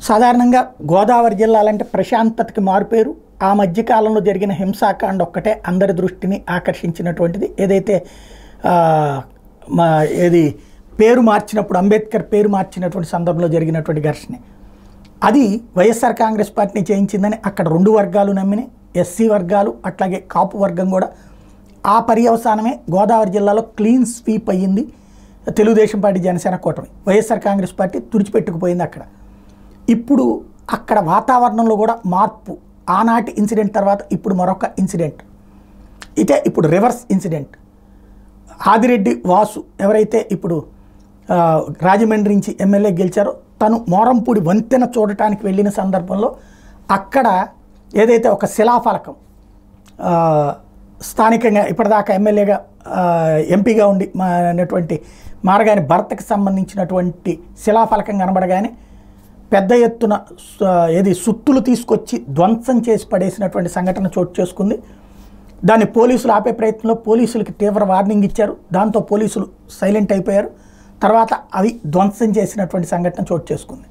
సాధారణంగా గోదావరి జిల్లాలంటే ప్రశాంతతకి మారుపేరు. ఆ మధ్యకాలంలో జరిగిన హింసాకాండ ఒక్కటే అందరి దృష్టిని ఆకర్షించినటువంటిది. ఏదైతే ఏది పేరు మార్చినప్పుడు అంబేద్కర్ పేరు మార్చినటువంటి సందర్భంలో జరిగినటువంటి ఘర్షణ, అది వైఎస్ఆర్ కాంగ్రెస్ పార్టీని చేయించిందని అక్కడ రెండు వర్గాలు నమ్మినాయి. ఎస్సీ వర్గాలు అట్లాగే కాపు వర్గం కూడా. ఆ పర్యవసానమే గోదావరి జిల్లాలో క్లీన్ స్వీప్ అయ్యింది. తెలుగుదేశం పార్టీ, జనసేన కూటమి, వైఎస్ఆర్ కాంగ్రెస్ పార్టీ తుడిచిపెట్టుకుపోయింది అక్కడ. ఇప్పుడు అక్కడ వాతావరణంలో కూడా మార్పు. ఆనాటి ఇన్సిడెంట్ తర్వాత ఇప్పుడు మరొక ఇన్సిడెంట్, ఇదే ఇప్పుడు రివర్స్ ఇన్సిడెంట్. ఆదిరెడ్డి వాసు ఎవరైతే ఇప్పుడు రాజమండ్రి నుంచి ఎమ్మెల్యే గెలిచారో, తను మోరంపూడి వంతెన చూడటానికి వెళ్ళిన సందర్భంలో అక్కడ ఏదైతే ఒక శిలాఫలకం, స్థానికంగా ఇప్పటిదాకా ఎమ్మెల్యేగా ఎంపీగా ఉండి అనేటువంటి మారగాని భర్తకి సంబంధించినటువంటి శిలాఫలకం కనబడగానే పెద్ద ఎత్తున సుత్తులు తీసుకొచ్చి ధ్వంసం చేసి పడేసినటువంటి సంఘటన చోటు చేసుకుంది. దాన్ని పోలీసులు ఆపే ప్రయత్నంలో పోలీసులకి తీవ్ర వార్నింగ్ ఇచ్చారు. దాంతో పోలీసులు సైలెంట్ అయిపోయారు. తర్వాత అవి ధ్వంసం చేసినటువంటి సంఘటన చోటు చేసుకుంది.